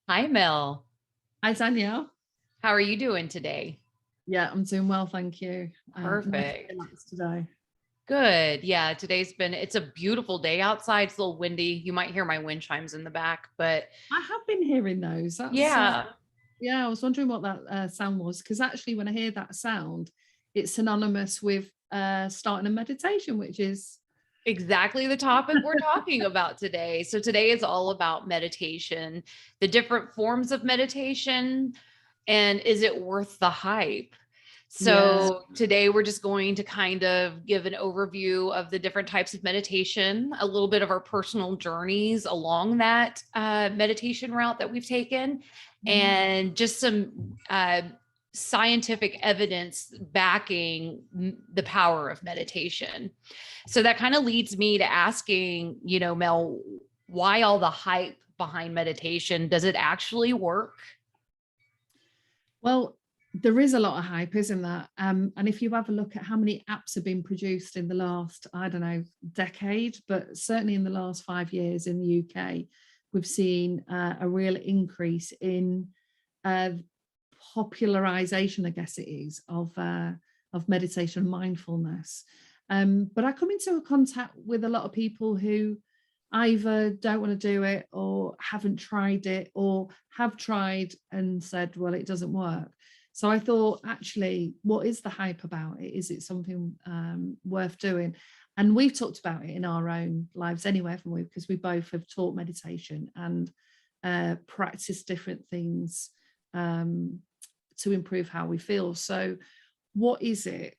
Hi, Mel. Hi, Danielle. How are you doing today? Yeah, I'm doing well, thank you. Nice to Perfect. relax today. Good. Yeah, it's a beautiful day outside. It's a little windy. You might hear my wind chimes in the back, but I have been hearing those. yeah, Yeah, I was wondering what that sound was because actually, when I hear that sound, it's synonymous with starting a meditation, which is exactly the topic we're talking about today. So today is all about meditation, the different forms of meditation, and is it worth the hype? yeah, So today we're just going to kind of give an overview of the different types of meditation, a little bit of our personal journeys along that meditation route that we've taken, mhm. and just some scientific evidence backing the power of meditation. So that kind of leads me to asking, Mel, why all the hype behind meditation? Does it actually work? Well, there is a lot of hype, isn't there? And if you have a look at how many apps have been produced in the last, I don't know, decade, but certainly in the last 5 years in the UK, we've seen a real increase in uh, popularization, I guess it is, of meditation and mindfulness. But I come into contact with a lot of people who either don't want to do it or haven't tried it or have tried and said, well, it doesn't work. So I thought, actually, what is the hype about it? Is it something worth doing? And we've talked about it in our own lives anyway, haven't we? Because we both have taught meditation and practiced different things um, to improve how we feel. So, what is it?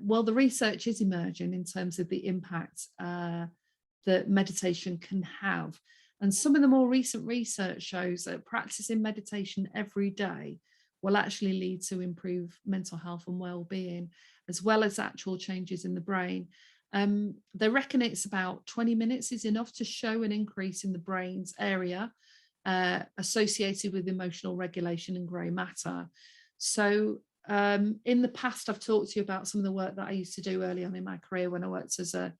Well, the research is emerging in terms of the impact that meditation can have. And some of the more recent research shows that practicing meditation every day will actually lead to improved mental health and well-being, as well as actual changes in the brain. They reckon it's about 20 minutes is enough to show an increase in the brain's area associated with emotional regulation and grey matter. So, in the past, I've talked to you about some of the work that I used to do early on in my career when I worked as a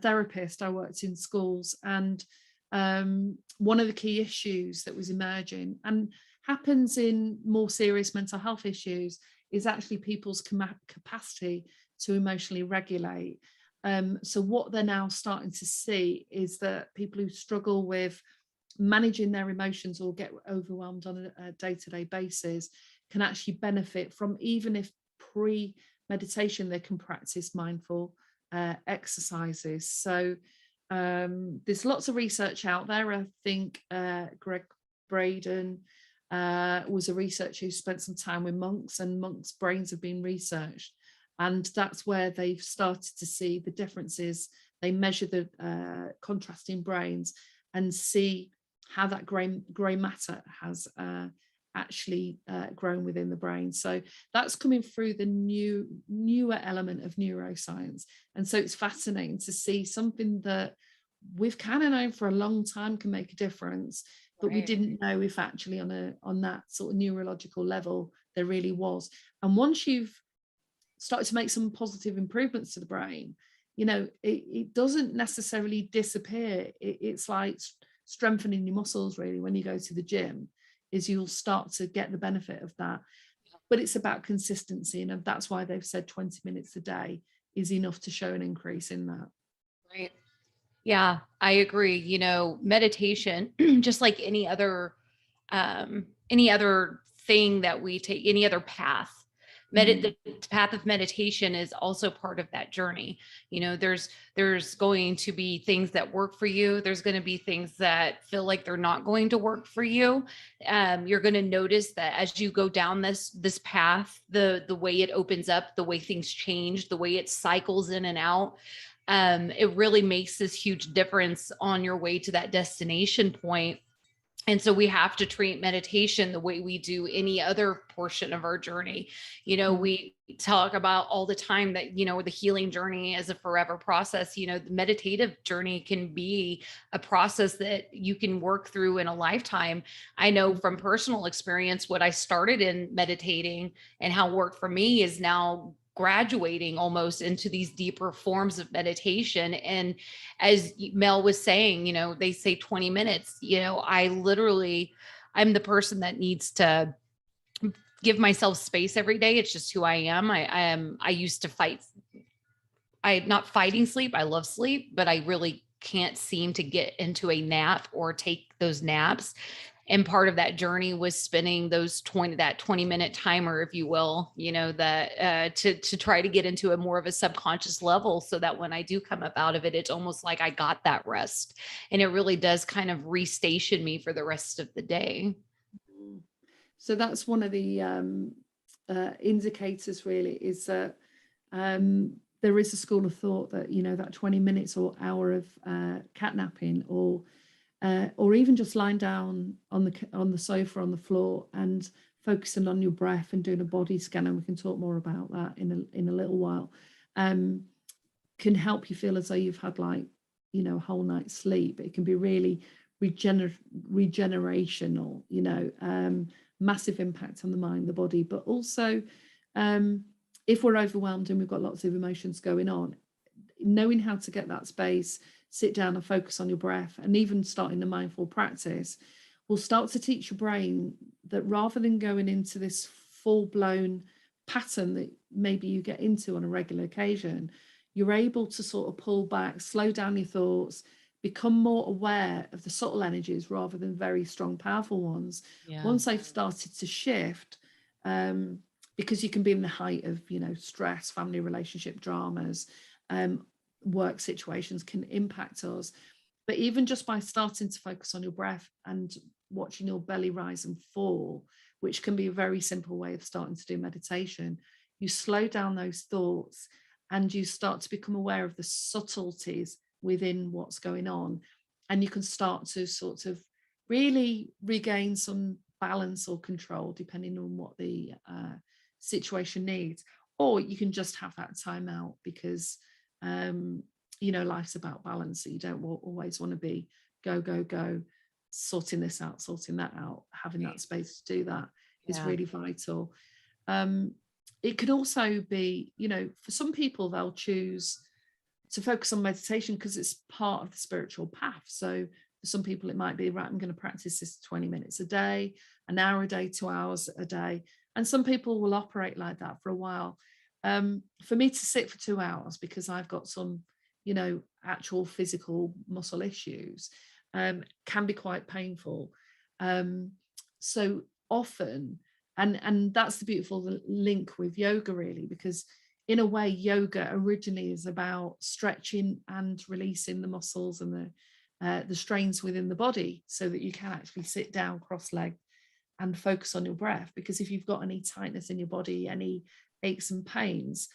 therapist. I worked in schools, and one of the key issues that was emerging and happens in more serious mental health issues is actually people's capacity to emotionally regulate. So, what they're now starting to see is that people who struggle with managing their emotions or get overwhelmed on a day-to-day basis can actually benefit from, even if pre-meditation they can practice mindful exercises. So there's lots of research out there. I think Greg Braden was a researcher who spent some time with monks, and monks' brains have been researched, and that's where they've started to see the differences. They measure the contrasting brains and see how that grey matter has actually grown within the brain. So that's coming through the newer element of neuroscience. And so it's fascinating to see something that we've kind of known for a long time can make a difference, but we Right. didn't know if actually on that sort of neurological level there really was. And once you've started to make some positive improvements to the brain, it doesn't necessarily disappear. It's like strengthening your muscles, really, when you go to the gym, is you'll start to get the benefit of that. But it's about consistency, and that's why they've said 20 minutes a day is enough to show an increase in that. Right. Yeah, I agree. Meditation, just like any other thing that we take, any other path. Mm. The path of meditation is also part of that journey. There's going to be things that work for you. There's going to be things that feel like they're not going to work for you. You're going to notice that as you go down this path, the way it opens up, the way things change, the way it cycles in and out, it really makes this huge difference on your way to that destination point. And so we have to treat meditation the way we do any other portion of our journey. Mm. We talk about all the time that, the healing journey is a forever process. The meditative journey can be a process that you can work through in a lifetime. I know from personal experience, what I started in meditating and how it worked for me is now graduating almost into these deeper forms of meditation. And as Mel was saying, they say 20 minutes, I literally, I'm the person that needs to give myself space every day. It's just who I am. I used to fight. I'm not fighting sleep. I love sleep, but I really can't seem to get into a nap or take those naps. And part of that journey was spending that 20-minute timer, if you will, that to try to get into a more of a subconscious level, so that when I do come up out of it, it's almost like I got that rest. And it really does kind of restation me for the rest of the day. Mm. So that's one of the indicators really, is that there is a school of thought that, that 20 minutes or hour of catnapping, or even just lying down on the sofa, on the floor, and focusing on your breath and doing a body scan, and we can talk more about that in a little while, can help you feel as though you've had, like, a whole night's sleep. It can be really regenerational, massive impact on the mind, the body, but also if we're overwhelmed and we've got lots of emotions going on, knowing how to get that space, sit down and focus on your breath, and even starting the mindful practice will start to teach your brain that rather than going into this full-blown pattern that maybe you get into on a regular occasion, you're able to sort of pull back, slow down your thoughts, become more aware of the subtle energies rather than very strong, powerful ones. Yeah. Once they've started to shift, because you can be in the height of, stress, family relationship dramas, work situations can impact us. But even just by starting to focus on your breath and watching your belly rise and fall, which can be a very simple way of starting to do meditation, you slow down those thoughts and you start to become aware of the subtleties within what's going on. And you can start to sort of really regain some balance or control, depending on what the situation needs. Or you can just have that time out because life's about balance. So you don't always want to be go, sorting this out, sorting that out. Having that space to do that is really vital. It could also be, for some people, they'll choose to focus on meditation because it's part of the spiritual path. So for some people, it might be, right, I'm going to practice this 20 minutes a day, an hour a day, 2 hours a day. And some people will operate like that for a while. For me to sit for 2 hours because I've got some, actual physical muscle issues, can be quite painful. So often, and that's the beautiful link with yoga, really, because in a way, yoga originally is about stretching and releasing the muscles and the strains within the body, so that you can actually sit down cross-legged and focus on your breath. Because if you've got any tightness in your body, any aches and pains,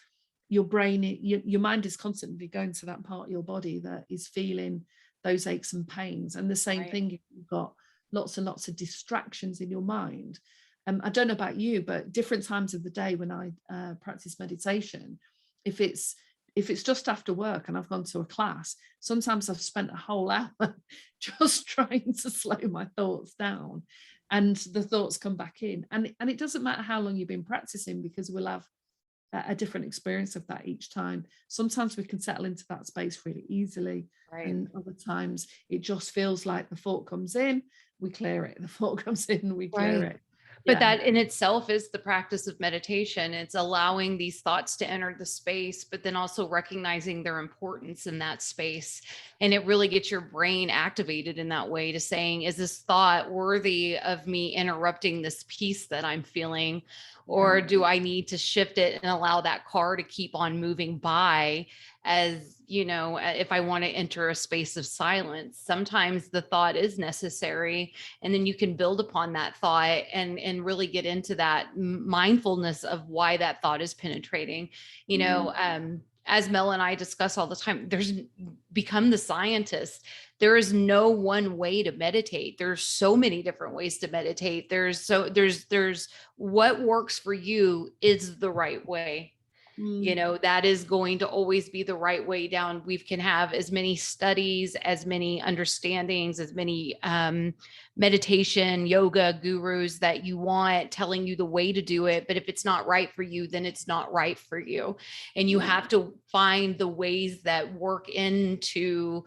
your brain, your mind is constantly going to that part of your body that is feeling those aches and pains. And the same thing, if you've got lots and lots of distractions in your mind. I don't know about you, but different times of the day when I practice meditation, if it's just after work and I've gone to a class, sometimes I've spent a whole hour just trying to slow my thoughts down, and the thoughts come back in. And it doesn't matter how long you've been practicing, because we'll have a different experience of that each time. Sometimes we can settle into that space really easily. And other times it just feels like the thought comes in, we clear it. The thought comes in, we clear it. But that in itself is the practice of meditation. It's allowing these thoughts to enter the space, but then also recognizing their importance in that space. And it really gets your brain activated in that way to saying, is this thought worthy of me interrupting this peace that I'm feeling? Or do I need to shift it and allow that car to keep on moving by, as if I want to enter a space of silence? Sometimes the thought is necessary, and then you can build upon that thought and really get into that mindfulness of why that thought is penetrating. As Mel and I discuss all the time, there's become the scientist. There is no one way to meditate. There's so many different ways to meditate. There's what works for you is the right way. That is going to always be the right way down. We can have as many studies, as many understandings, as many meditation, yoga gurus that you want telling you the way to do it. But if it's not right for you, then it's not right for you. And you have to find the ways that work into,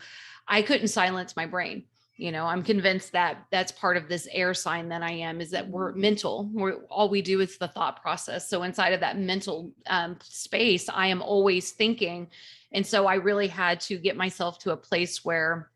I couldn't silence my brain. I'm convinced that that's part of this air sign that I am, is that we're mental. All we do is the thought process. So inside of that mental space, I am always thinking. And so I really had to get myself to a place where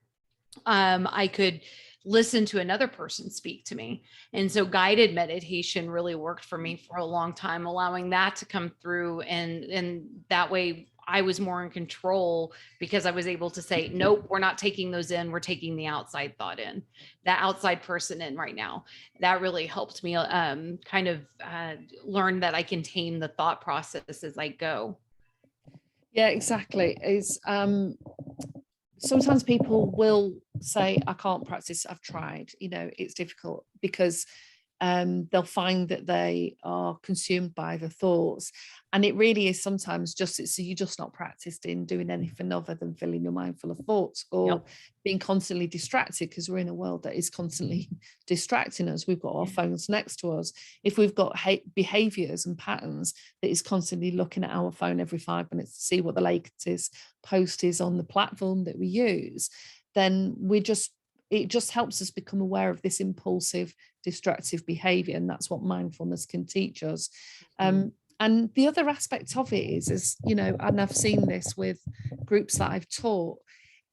I could listen to another person speak to me. And so guided meditation really worked for me for a long time, allowing that to come through. And that way I was more in control, because I was able to say, nope, we're not taking those in. We're taking the outside thought in, that outside person in right now. That really helped me kind of learn that I can tame the thought process as I go. Yeah, exactly. Is sometimes people will say, I can't practice, I've tried, it's difficult, because they'll find that they are consumed by the thoughts. And it really is sometimes just, it's you're just not practiced in doing anything other than filling your mind full of thoughts, or Yep. being constantly distracted, because we're in a world that is constantly distracting us. We've got our phones next to us. If we've got behaviors and patterns that is constantly looking at our phone every 5 minutes to see what the latest post is on the platform that we use, then it just helps us become aware of this impulsive, destructive behavior. And that's what mindfulness can teach us. Mhm. And the other aspect of it is, and I've seen this with groups that I've taught,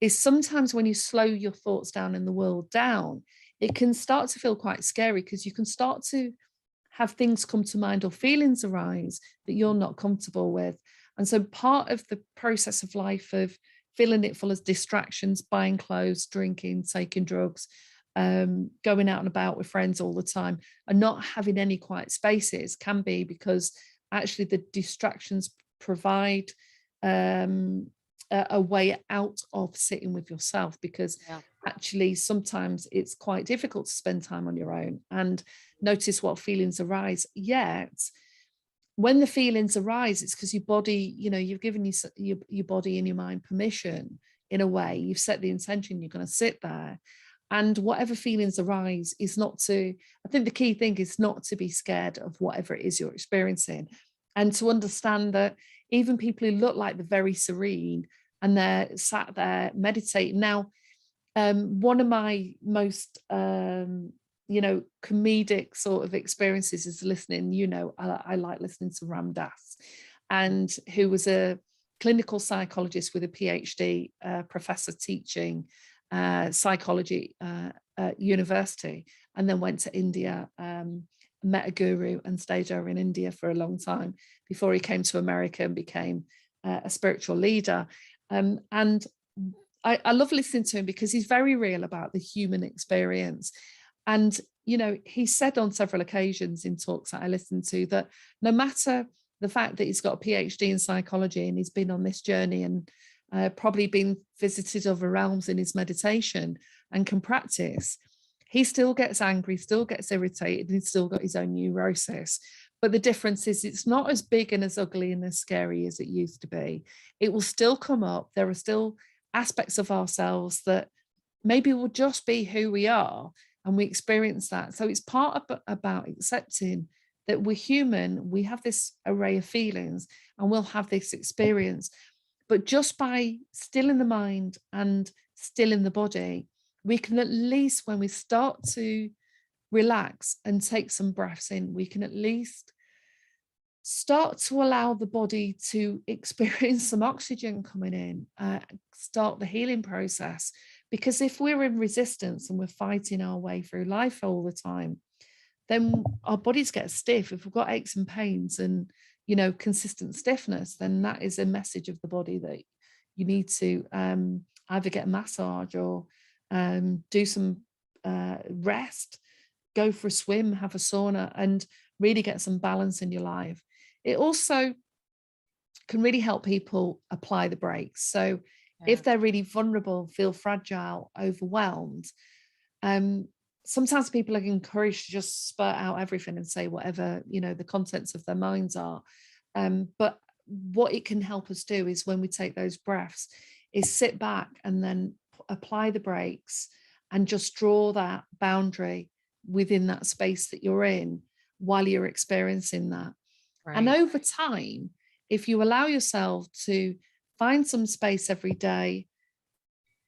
is sometimes when you slow your thoughts down and the world down, it can start to feel quite scary, because you can start to have things come to mind or feelings arise that you're not comfortable with. And so part of the process of life of filling it full of distractions, buying clothes, drinking, taking drugs, going out and about with friends all the time, and not having any quiet spaces can be because actually the distractions provide a way out of sitting with yourself, because Yeah. actually sometimes it's quite difficult to spend time on your own and notice what feelings arise. Yet when the feelings arise, it's because your body, you've given your body and your mind permission. In a way, you've set the intention, you're going to sit there, and whatever feelings arise is not to, I think the key thing is not to be scared of whatever it is you're experiencing, and to understand that even people who look like they're very serene and they're sat there meditating. Now, one of my most comedic sort of experiences is listening. I like listening to Ram Dass, and who was a clinical psychologist with a PhD, professor teaching psychology at university, and then went to India, met a guru and stayed over in India for a long time before he came to America and became a spiritual leader. And I love listening to him because he's very real about the human experience. And, he said on several occasions in talks that I listened to that no matter the fact that he's got a PhD in psychology and he's been on this journey and probably been visited other realms in his meditation and can practice, he still gets angry, still gets irritated, and he's still got his own neurosis. But the difference is it's not as big and as ugly and as scary as it used to be. It will still come up. There are still aspects of ourselves that maybe will just be who we are, and we experience that. So it's about accepting that we're human, we have this array of feelings, and we'll have this experience. But just by stilling the mind and stilling the body, we can at least, when we start to relax and take some breaths in, we can at least start to allow the body to experience some oxygen coming in, start the healing process. Because if we're in resistance and we're fighting our way through life all the time, then our bodies get stiff. If we've got aches and pains and, consistent stiffness, then that is a message of the body that you need to either get a massage or do some rest, go for a swim, have a sauna, and really get some balance in your life. It also can really help people apply the brakes. So Yeah. if they're really vulnerable, feel fragile, overwhelmed, sometimes people are encouraged to just spurt out everything and say whatever, the contents of their minds are. But what it can help us do is when we take those breaths, is sit back and then apply the brakes and just draw that boundary within that space that you're in while you're experiencing that. And Right. over time, if you allow yourself to find some space every day,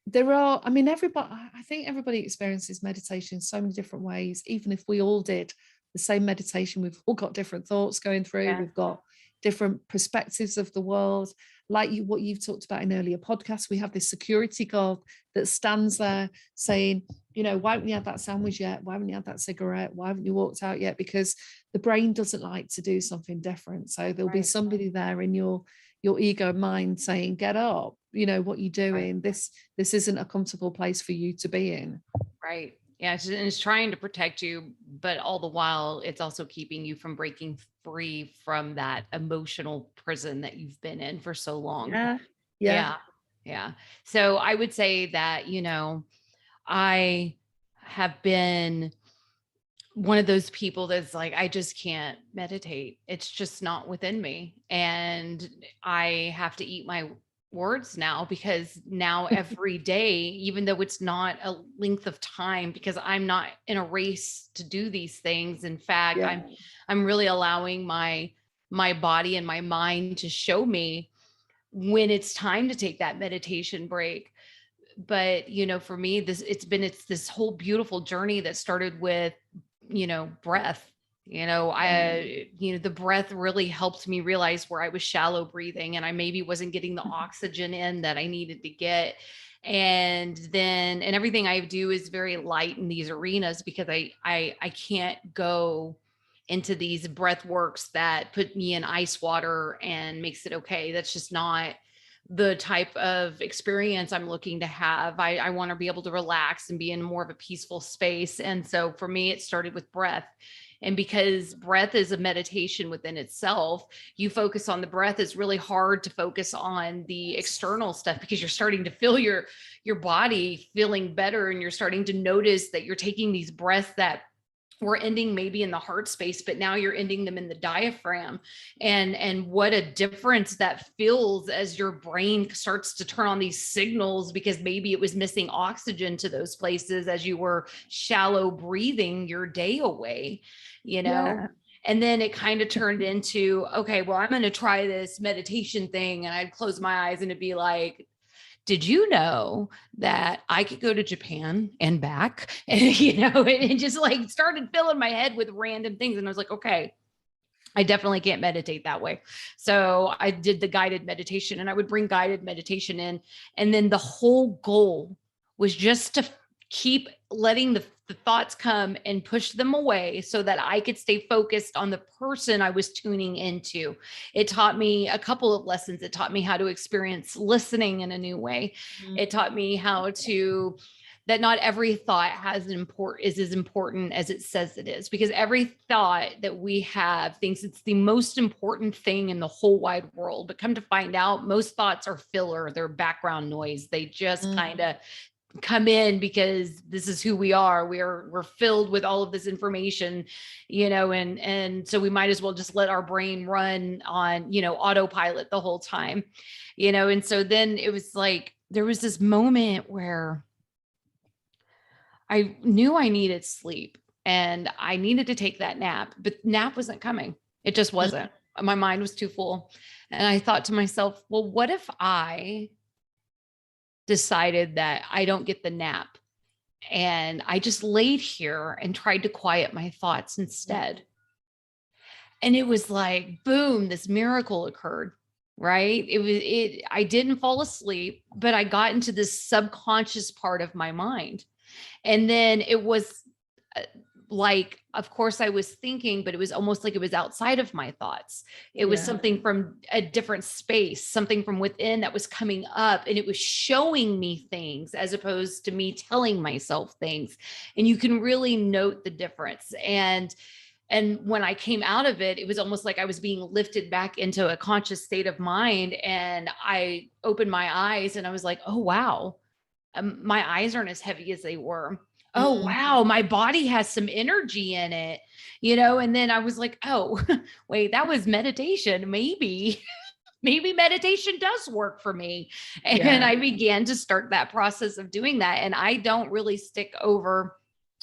There are, I mean, everybody, I think everybody experiences meditation in so many different ways. Even if we all did the same meditation, we've all got different thoughts going through, Yeah. we've got different perspectives of the world. Like you, what you've talked about in earlier podcasts, we have this security guard that stands there saying, you know, why haven't you had that sandwich yet? Why haven't you had that cigarette? Why haven't you walked out yet? Because the brain doesn't like to do something different. So there'll be Right. somebody there in your ego mind saying, get up, you know, what you Right. doing? This isn't a comfortable place for you to be in. Right. Yeah. It's trying to protect you, but all the while, it's also keeping you from breaking free from that emotional prison that you've been in for so long. Yeah. Yeah. Yeah. Yeah. So I would say that, I have been one of those people that's like, I just can't meditate. It's just not within me. And I have to eat my words now, because now every day, even though it's not a length of time, because I'm not in a race to do these things. In fact, Yeah. I'm really allowing my body and my mind to show me when it's time to take that meditation break. But for me, it's this whole beautiful journey that started with breath. The breath really helped me realize where I was shallow breathing, and I maybe wasn't getting the oxygen in that I needed to get. And everything I do is very light in these arenas, because I can't go into these breath works that put me in ice water and makes it okay. That's just not the type of experience I'm looking to have. I want to be able to relax and be in more of a peaceful space. And so for me, it started with breath. And because breath is a meditation within itself, you focus on the breath. It's really hard to focus on the external stuff, because you're starting to feel your body feeling better, and you're starting to notice that you're taking these breaths that we're ending maybe in the heart space, but now you're ending them in the diaphragm. And what a difference that feels as your brain starts to turn on these signals, because maybe it was missing oxygen to those places as you were shallow breathing your day away, you know? Yeah. And then it kind of turned into, okay, well, I'm going to try this meditation thing. And I'd close my eyes and it'd be like, did you know that I could go to Japan and back? And, it just like started filling my head with random things. And I was like, okay, I definitely can't meditate that way. So I did the guided meditation, and I would bring guided meditation in. And then the whole goal was just to keep letting the thoughts come and push them away, so that I could stay focused on the person I was tuning into. It taught me a couple of lessons. It taught me how to experience listening in a new way. Mm. It taught me that not every thought is as important as it says it is, because every thought that we have thinks it's the most important thing in the whole wide world. But come to find out, most thoughts are filler, they're background noise. They just kind of come in because this is who we are. We're filled with all of this information, and so we might as well just let our brain run on, autopilot the whole time, and so then it was like there was this moment where I knew I needed sleep and I needed to take that nap, but nap wasn't coming. It just wasn't. My mind was too full. And I thought to myself, well, what if I decided that I don't get the nap and I just laid here and tried to quiet my thoughts instead? And it was like, boom, this miracle occurred. Right. I didn't fall asleep, but I got into this subconscious part of my mind. And then it was uh, like, of course, I was thinking, but it was almost like it was outside of my thoughts. It was Yeah. something from a different space, something from within that was coming up, and it was showing me things as opposed to me telling myself things. And you can really note the difference. And when I came out of it, it was almost like I was being lifted back into a conscious state of mind. And I opened my eyes and I was like, oh, wow, my eyes aren't as heavy as they were. Oh, Mm. wow, my body has some energy in it, and then I was like, oh, wait, that was meditation. Maybe meditation does work for me. And Yeah. I began to start that process of doing that. And I don't really stick over,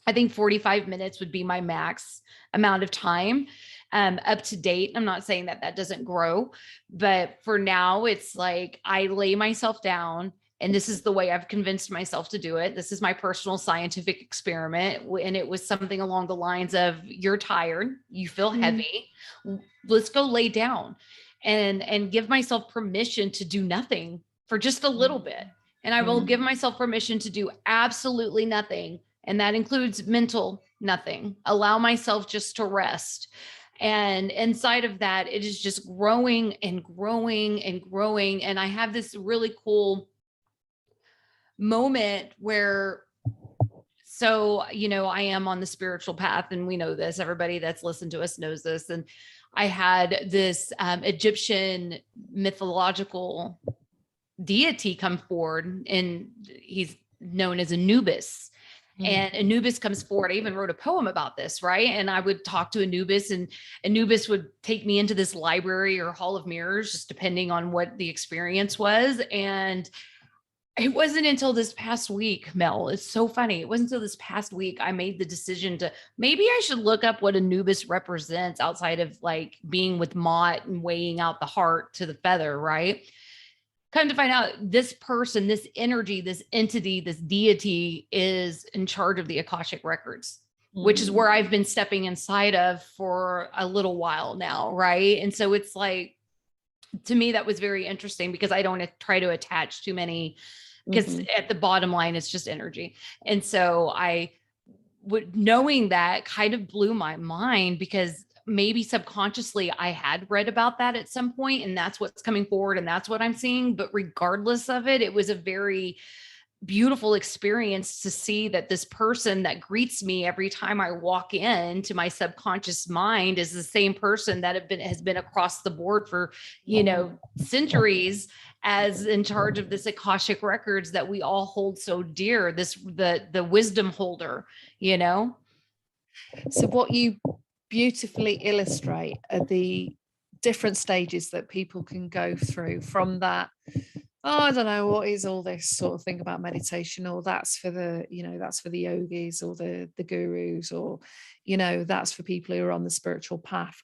I think 45 minutes would be my max amount of time up to date. I'm not saying that that doesn't grow, but for now, it's like I lay myself down And this is the way I've convinced myself to do it. This is my personal scientific experiment. And it was something along the lines of, you're tired, you feel Mm, heavy, let's go lay down, and give myself permission to do nothing for just a little mm, bit. And I will mm, give myself permission to do absolutely nothing. And that includes mental nothing. Allow myself just to rest. And inside of that, it is just growing and growing and growing. And I have this really cool moment where, so, I am on the spiritual path, and we know this. Everybody that's listened to us knows this. And I had this Egyptian mythological deity come forward, and he's known as Anubis. mm. And Anubis comes forward. I even wrote a poem about this, right? And I would talk to Anubis, and Anubis would take me into this library or hall of mirrors, just depending on what the experience was. And it wasn't until this past week, Mel, it's so funny. It wasn't until this past week I made the decision to, maybe I should look up what Anubis represents outside of like being with Mott and weighing out the heart to the feather, right? Come to find out, this person, this energy, this entity, this deity is in charge of the Akashic records, which is Mm, where I've been stepping inside of for a little while now, right? And so it's like, to me, that was very interesting, because I don't try to attach too many, because mhm, at the bottom line, it's just energy. And so I would, knowing that kind of blew my mind, because maybe subconsciously I had read about that at some point, and that's what's coming forward and that's what I'm seeing. But regardless of it, it was a very beautiful experience to see that this person that greets me every time I walk into my subconscious mind is the same person that has been across the board for, centuries, as in charge of this Akashic records that we all hold so dear, this the wisdom holder, you know? So what you beautifully illustrate are the different stages that people can go through from that. Oh, I don't know, what is all this sort of thing about meditation, or that's for the, that's for the yogis or the gurus, or, that's for people who are on the spiritual path.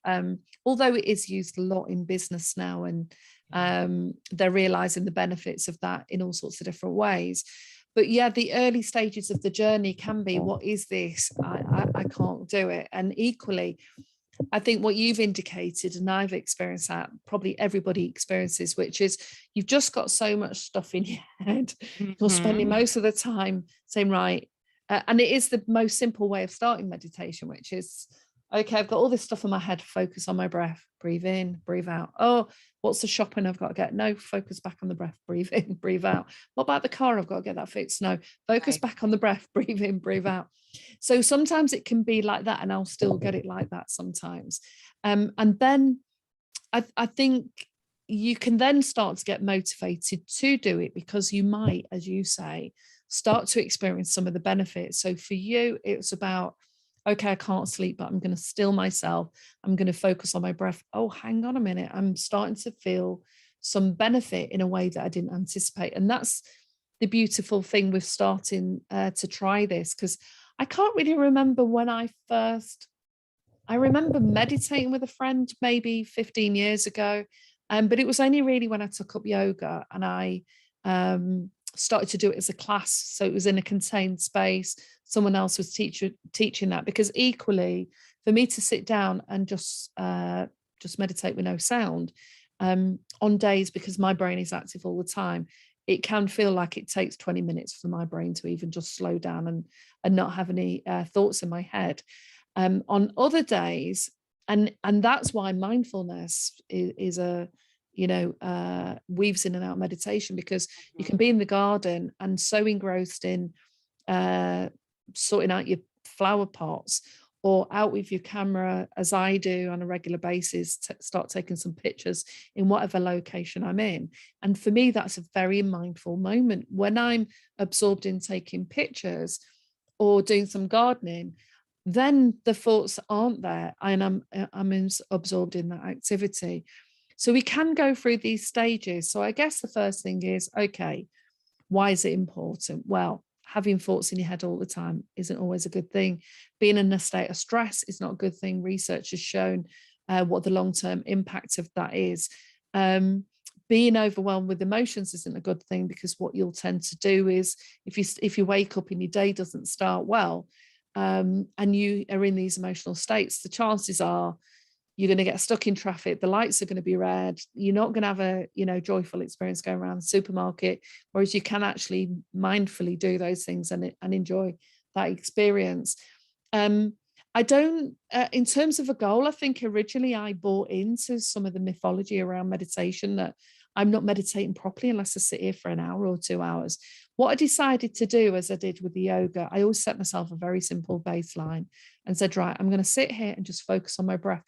Although it is used a lot in business now, and they're realizing the benefits of that in all sorts of different ways. But yeah, the early stages of the journey can be, what is this? I can't do it. And equally, I think what you've indicated, and I've experienced that, probably everybody experiences, which is you've just got so much stuff in your head. You're spending Mhm. most of the time saying, right. And it is the most simple way of starting meditation, which is, okay, I've got all this stuff in my head, focus on my breath, breathe in, breathe out. Oh, what's the shopping I've got to get? No, focus back on the breath, breathe in, breathe out. What about the car? I've got to get that fixed. No, focus Right. back on the breath, breathe in, breathe out. So sometimes it can be like that, and I'll still get it like that sometimes. And then I think you can then start to get motivated to do it, because you might, as you say, start to experience some of the benefits. So for you, it's about, okay, I can't sleep, but I'm going to still myself. I'm going to focus on my breath. Oh, hang on a minute. I'm starting to feel some benefit in a way that I didn't anticipate. And that's the beautiful thing with starting to try this, because I can't really remember when I remember meditating with a friend maybe 15 years ago. But it was only really when I took up yoga, and I started to do it as a class. So it was in a contained space. Someone else was teaching that, because equally, for me to sit down and just meditate with no sound on days, because my brain is active all the time, it can feel like it takes 20 minutes for my brain to even just slow down and not have any thoughts in my head. On other days, and that's why mindfulness is a, weaves in and out meditation, because you can Mhm. be in the garden and so engrossed in uh, sorting out your flower pots, or out with your camera, as I do on a regular basis, to start taking some pictures in whatever location I'm in. And for me, that's a very mindful moment when I'm absorbed in taking pictures or doing some gardening. Then the thoughts aren't there, and I'm absorbed in that activity. So we can go through these stages. So I guess the first thing is, okay, why is it important? Well, having thoughts in your head all the time isn't always a good thing. Being in a state of stress is not a good thing. Research has shown what the long-term impact of that is. Um, being overwhelmed with emotions isn't a good thing, because what you'll tend to do is, if you wake up and your day doesn't start well, and you are in these emotional states, the chances are you're going to get stuck in traffic. The lights are going to be red. You're not going to have a, joyful experience going around the supermarket, whereas you can actually mindfully do those things and enjoy that experience. I don't, in terms of a goal, I think originally I bought into some of the mythology around meditation, that I'm not meditating properly unless I sit here for an hour or 2 hours. What I decided to do, as I did with the yoga, I always set myself a very simple baseline and said, right, I'm going to sit here and just focus on my breath.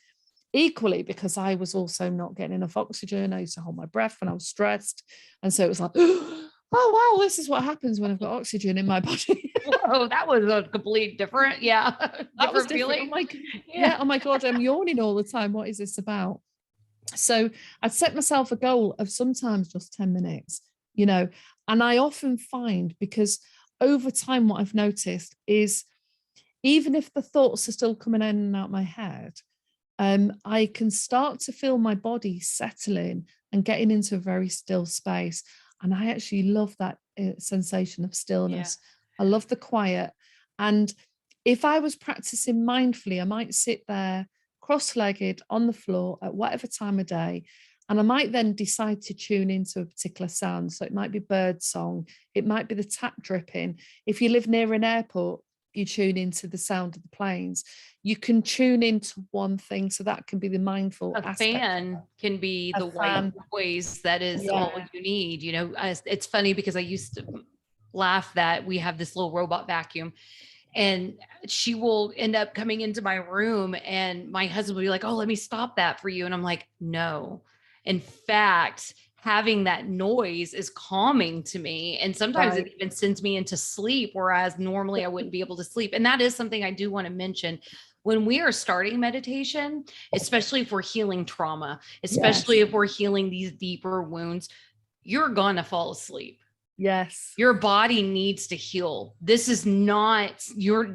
Equally, because I was also not getting enough oxygen, I used to hold my breath when I was stressed. And so it was like, oh, wow, this is what happens when I've got oxygen in my body. Whoa, that was a complete different, yeah, That was different different. feeling. Yeah, oh my God, I'm yawning all the time. What is this about? So I'd set myself a goal of sometimes just 10 minutes, and I often find, because over time, what I've noticed is, even if the thoughts are still coming in and out my head, I can start to feel my body settling and getting into a very still space. And I actually love that sensation of Yeah. stillness. I love the quiet. And if I was practicing mindfully, I might sit there cross-legged on the floor at whatever time of day. And I might then decide to tune into a particular sound. So it might be bird song, it might be the tap dripping. If you live near an airport, you tune into the sound of the planes. You can tune into one thing, so that can be the mindful A aspect. fan can be A the white fan, noise that is all yeah, you need. It's funny because I used to laugh that we have this little robot vacuum, and she will end up coming into my room, and my husband will be like, "Oh, let me stop that for you." And I'm like, "No." In fact, having that noise is calming to me. And sometimes it right. even sends me into sleep, whereas normally I wouldn't be able to sleep. And that is something I do want to mention. When we are starting meditation, especially if we're healing trauma, especially Yes, if we're healing these deeper wounds, you're going to fall asleep. yes, Your body needs to heal. This is not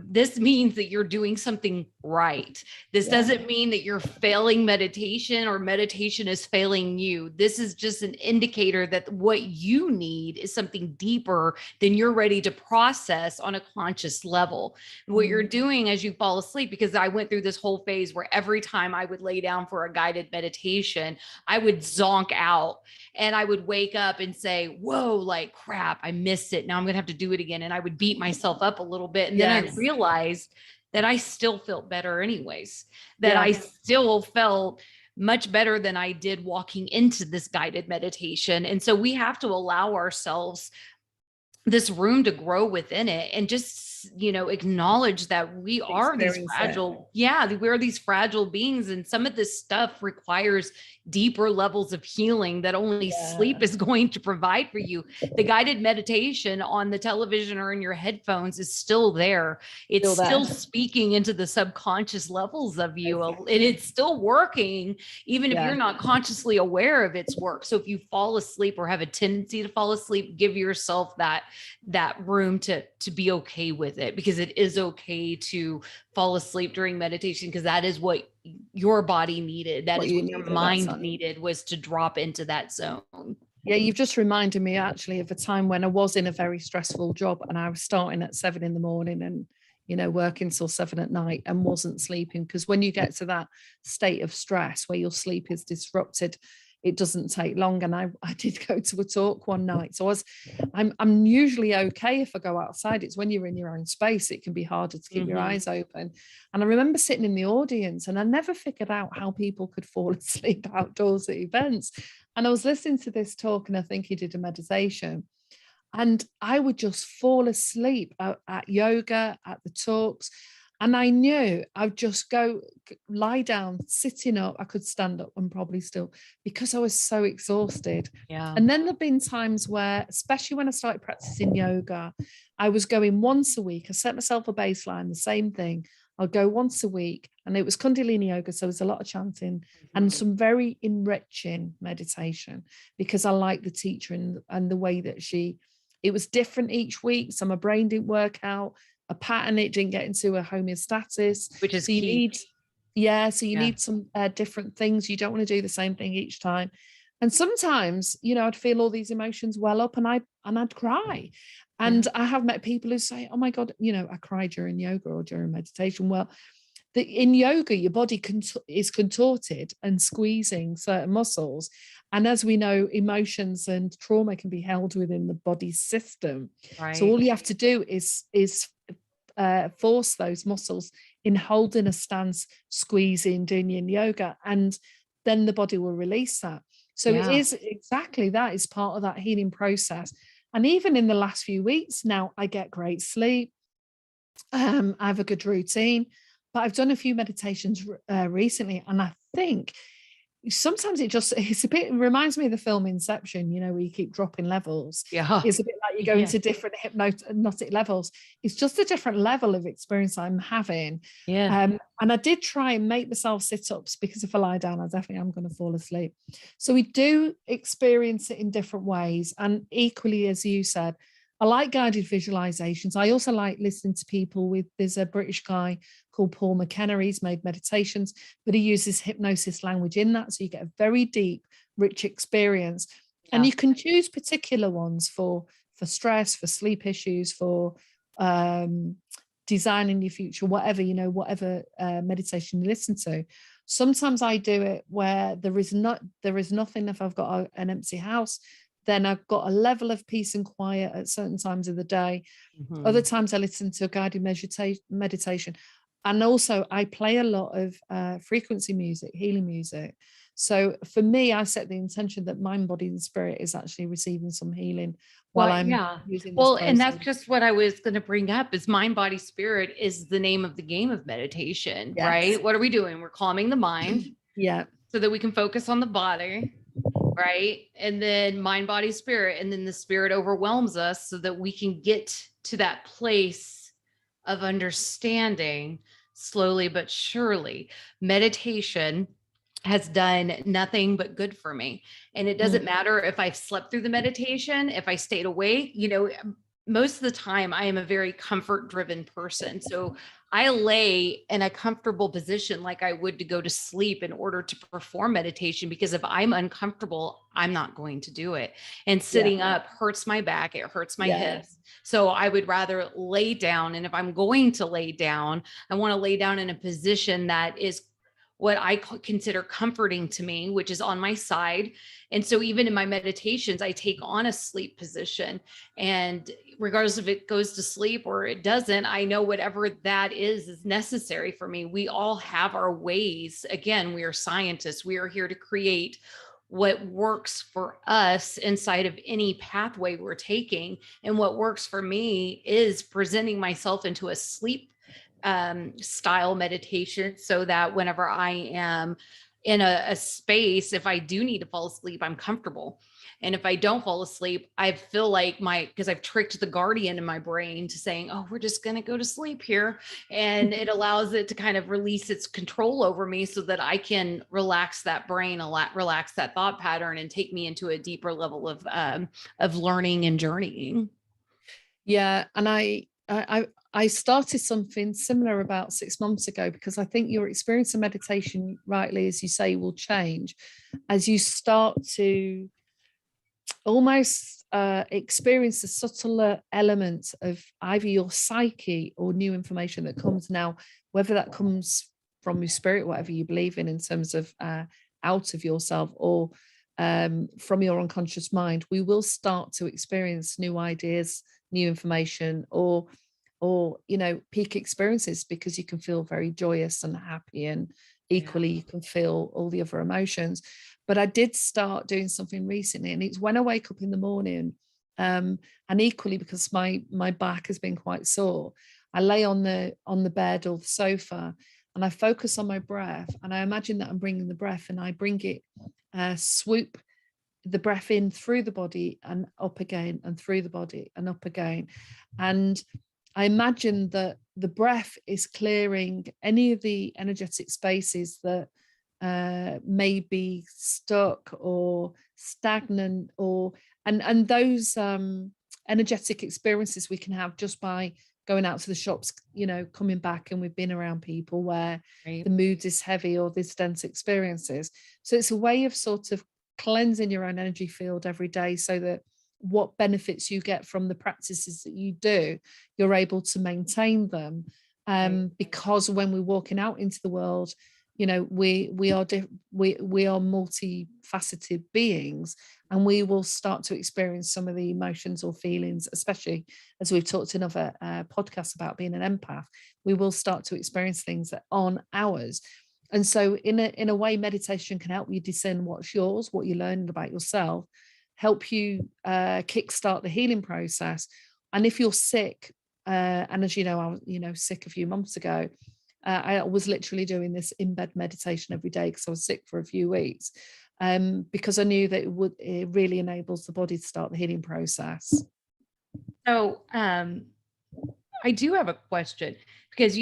this means that you're doing something right. This yeah, doesn't mean that you're failing meditation or meditation is failing you. This is just an indicator that what you need is something deeper than you're ready to process on a conscious level. What you're doing as you fall asleep, because I went through this whole phase where every time I would lay down for a guided meditation, I would zonk out, and I would wake up and say, whoa, like crap, I missed it. Now I'm going to have to do it again. And I would beat myself up a little bit. And then I yes, realized that I still felt better anyways, that yeah, I still felt much better than I did walking into this guided meditation. And so we have to allow ourselves this room to grow within it, and just acknowledge that we are these experience it. fragile, yeah, we're these fragile beings, and some of this stuff requires deeper levels of healing that only sleep Yeah, is going to provide for you. The guided meditation on the television or in your headphones is still there. It's still there. still speaking into the subconscious levels of you, and Exactly. it's still working even if Yeah, you're not consciously aware of its work. So if you fall asleep or have a tendency to fall asleep, give yourself that room to be okay with it, because it is okay to fall asleep during meditation, because that is what your body needed, that what is you what your need at that mind time. needed, was to drop into that zone. Yeah, you've just reminded me actually of a time when I was in a very stressful job, and I was starting at 7 in the morning and working till 7 at night and wasn't sleeping. Because when you get to that state of stress where your sleep is disrupted, it doesn't take long. And I did go to a talk one night. So I'm usually okay if I go outside. It's when you're in your own space, it can be harder to keep your Mm-hmm. eyes open. And I remember sitting in the audience, and I never figured out how people could fall asleep outdoors at events. And I was listening to this talk, and I think he did a meditation. And I would just fall asleep at yoga, at the talks. And I knew I'd just go lie down, sitting up. I could stand up and probably still, because I was so exhausted. Yeah. And then there've been times where, especially when I started practicing yoga, I was going once a week. I set myself a baseline, the same thing. I'll go once a week. And it was Kundalini yoga. So there's a lot of chanting and Mm-hmm. some very enriching meditation, because I like the teacher and the way that it was different each week. So my brain didn't work out a pattern. It didn't get into a homeostasis. Which is So you key. need, yeah, so you Yeah. need some different things. You don't want to do the same thing each time. And sometimes, I'd feel all these emotions well up, and I'd cry. Yeah. And I have met people who say, "Oh my God, I cry during yoga or during meditation." Well, in yoga, your body is contorted and squeezing certain muscles. And as we know, emotions and trauma can be held within the body system. So Right. all you have to do is force those muscles in holding a stance, squeezing, doing yin yoga, and then the body will release that. So it Yeah. is exactly that is part of that healing process. And even in the last few weeks now, I get great sleep. I have a good routine, but I've done a few meditations recently, and I think sometimes it's a bit, it reminds me of the film Inception, where you keep dropping levels. Yeah. It's a bit like you go Yeah. into different hypnotic levels. It's just a different level of experience I'm having. Yeah. And I did try and make myself sit ups, because if I lie down, I definitely am going to fall asleep. So we do experience it in different ways. And equally, as you said, I like guided visualizations. I also like listening to people there's a British guy called Paul McKenna. He's made meditations, but he uses hypnosis language in that. So you get a very deep, rich experience. And Yeah. you can choose particular ones for stress, for sleep issues, for um, designing your future, whatever, whatever meditation you listen to. Sometimes I do it where there is nothing. If I've got an empty house, then I've got a level of peace and quiet at certain times of the day. Other Mhm. times I listen to a guided meditation. And also I play a lot of frequency music, healing music. So for me, I set the intention that mind, body, and spirit is actually receiving some healing while Well, I'm yeah. using this Well, and that's process. just what I was going to bring up is mind, body, spirit is the name of the game of meditation, Yes. right? What are we doing? We're calming the mind Yeah. so that we can focus on the body, right? And then mind, body, spirit. And then the spirit overwhelms us so that we can get to that place of understanding slowly but surely. Meditation has done nothing but good for me. And it Mm. doesn't matter if I've slept through the meditation, if I stayed awake, most of the time I am a very comfort driven person. So I lay in a comfortable position like I would to go to sleep in order to perform meditation, because if I'm uncomfortable, I'm not going to do it. And Yeah. sitting up hurts my back, it hurts my Yeah. hips. So I would rather lay down. And if I'm going to lay down, I want to lay down in a position that is what I consider comforting to me, which is on my side. And so even in my meditations, I take on a sleep position. And regardless if it goes to sleep or it doesn't, I know whatever that is necessary for me. We all have our ways. Again, we are scientists. We are here to create what works for us inside of any pathway we're taking. And what works for me is presenting myself into a sleep style meditation so that whenever I am in a space, if I do need to fall asleep, I'm comfortable. And if I don't fall asleep, I feel like because I've tricked the guardian in my brain to saying, oh, we're just going to go to sleep here. And it allows it to kind of release its control over me so that I can relax that brain, relax that thought pattern, and take me into a deeper level of learning and journeying. Yeah. And I started something similar about 6 months ago, because I think your experience of meditation, rightly as you say, will change as you start to almost experience the subtler elements of either your psyche or new information that comes now, whether that comes from your spirit, whatever you believe in terms of out of yourself, or from your unconscious mind. We will start to experience new ideas, new information, or peak experiences, because you can feel very joyous and happy, and Yeah. equally you can feel all the other emotions. But I did start doing something recently, and it's when I wake up in the morning, and equally because my back has been quite sore, I lay on the bed or the sofa, and I focus on my breath, and I imagine that I'm bringing the breath, and I bring it, swoop the breath in through the body and up again, and through the body and up again. And I imagine that the breath is clearing any of the energetic spaces that may be stuck or stagnant, or and those energetic experiences we can have just by going out to the shops, coming back, and we've been around people where Right. the mood is heavy, or there's dense experiences. So it's a way of sort of cleansing your own energy field every day, so that what benefits you get from the practices that you do, you're able to maintain them. Right. Because when we're walking out into the world, we are multifaceted beings, and we will start to experience some of the emotions or feelings, especially as we've talked in other podcasts about being an empath. We will start to experience things that aren't ours. And so in a way, meditation can help you discern what's yours, what you're learning about yourself, help you kickstart the healing process. And if you're sick, and as you know, I was sick a few months ago. I was literally doing this in bed meditation every day because I was sick for a few weeks, because I knew that it really enables the body to start the healing process. So, I do have a question because,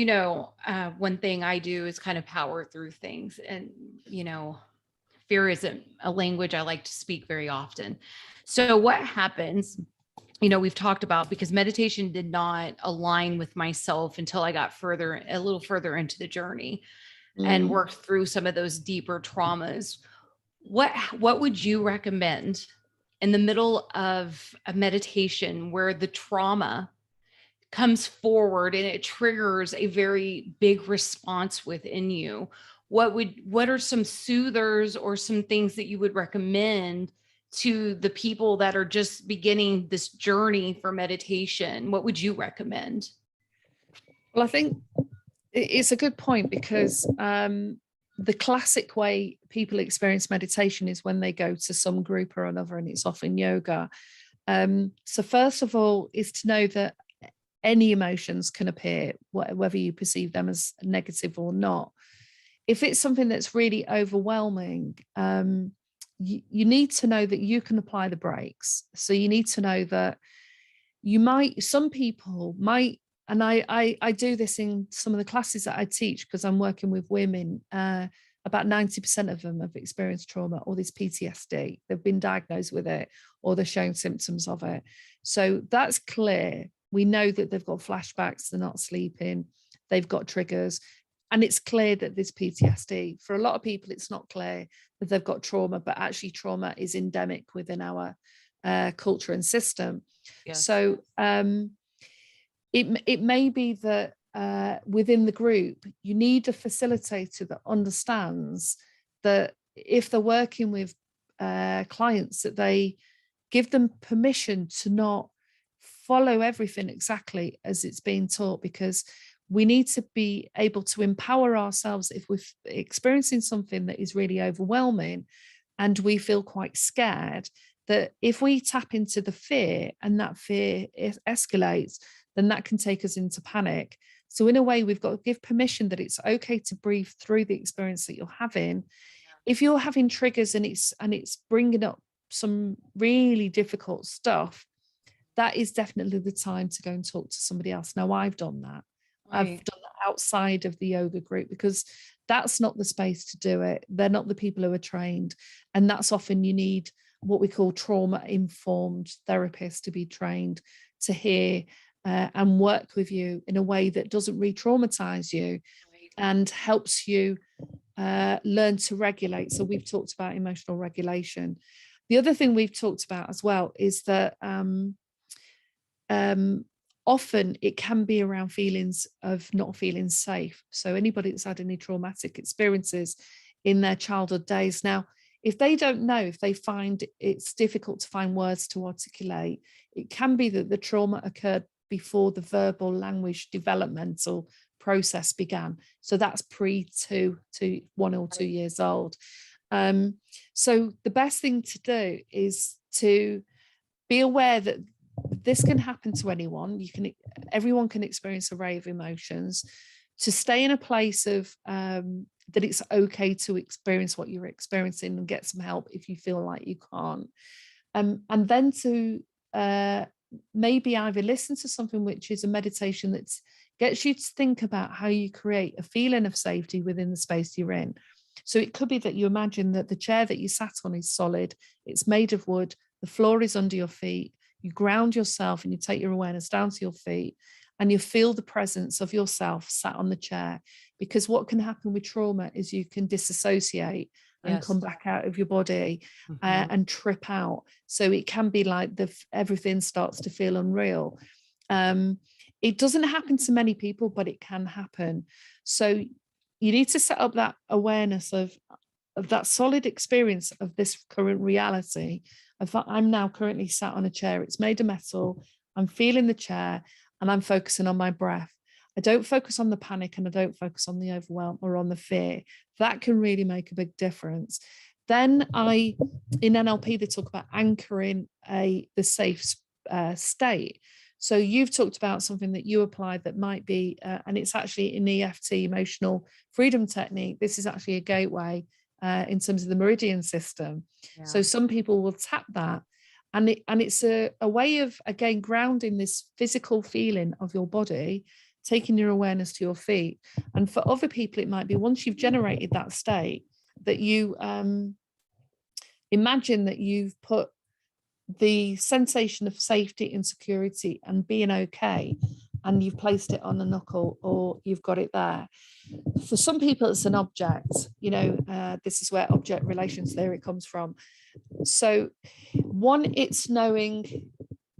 one thing I do is kind of power through things. And, fear isn't a language I like to speak very often. So, what happens? We've talked about, because meditation did not align with myself until I got a little further into the journey and Mm. worked through some of those deeper traumas. What would you recommend in the middle of a meditation where the trauma comes forward and it triggers a very big response within you? What are some soothers or some things that you would recommend to the people that are just beginning this journey for meditation? What would you recommend? Well, I think it's a good point, because the classic way people experience meditation is when they go to some group or another, and it's often yoga. So first of all is to know that any emotions can appear, whether you perceive them as negative or not. If it's something that's really overwhelming, you need to know that you can apply the brakes. So you need to know that some people might, and I do this in some of the classes that I teach, because I'm working with women. About 90% of them have experienced trauma or this PTSD. They've been diagnosed with it, or they're showing symptoms of it. So that's clear. We know that they've got flashbacks, they're not sleeping, they've got triggers. And it's clear that there's PTSD. For a lot of people, it's not clear that they've got trauma, but actually trauma is endemic within our culture and system. Yes. So it may be that within the group, you need a facilitator that understands that if they're working with clients, that they give them permission to not follow everything exactly as it's being taught, because we need to be able to empower ourselves if we're experiencing something that is really overwhelming and we feel quite scared, that if we tap into the fear and that fear escalates, then that can take us into panic. So in a way, we've got to give permission that it's okay to breathe through the experience that you're having. If you're having triggers and it's bringing up some really difficult stuff, that is definitely the time to go and talk to somebody else. Now, I've done that. I've Right. done that outside of the yoga group, because that's not the space to do it. They're not the people who are trained. And that's often you need what we call trauma-informed therapists to be trained to hear and work with you in a way that doesn't re-traumatize you and helps you learn to regulate. So we've talked about emotional regulation. The other thing we've talked about as well is that often it can be around feelings of not feeling safe. So anybody that's had any traumatic experiences in their childhood days. Now, if they don't know, if they find it's difficult to find words to articulate, it can be that the trauma occurred before the verbal language developmental process began. So that's pre-2 to 1 or 2 years old. So the best thing to do is to be aware that this can happen to anyone. Everyone can experience an array of emotions. To stay in a place of that it's okay to experience what you're experiencing and get some help if you feel like you can't. And then to maybe either listen to something which is a meditation that gets you to think about how you create a feeling of safety within the space you're in. So it could be that you imagine that the chair that you sat on is solid, it's made of wood, the floor is under your feet, you ground yourself and you take your awareness down to your feet and you feel the presence of yourself sat on the chair. Because what can happen with trauma is you can disassociate and Yes. come back out of your body Mhm. and trip out. So it can be like everything starts to feel unreal. It doesn't happen to many people, but it can happen. So you need to set up that awareness of that solid experience of this current reality. I'm now currently sat on a chair. It's made of metal. I'm feeling the chair and I'm focusing on my breath. I don't focus on the panic and I don't focus on the overwhelm or on the fear. That can really make a big difference. Then in NLP, they talk about anchoring the safe state. So you've talked about something that you applied that might be, and it's actually in EFT, emotional freedom technique. This is actually a gateway in terms of the meridian system. Yeah. So some people will tap that. And it's a way of, again, grounding this physical feeling of your body, taking your awareness to your feet. And for other people, it might be once you've generated that state, that you imagine that you've put the sensation of safety and security and being okay, and you've placed it on a knuckle or you've got it there. For some people, it's an object. This is where object relations theory comes from. So, one, it's knowing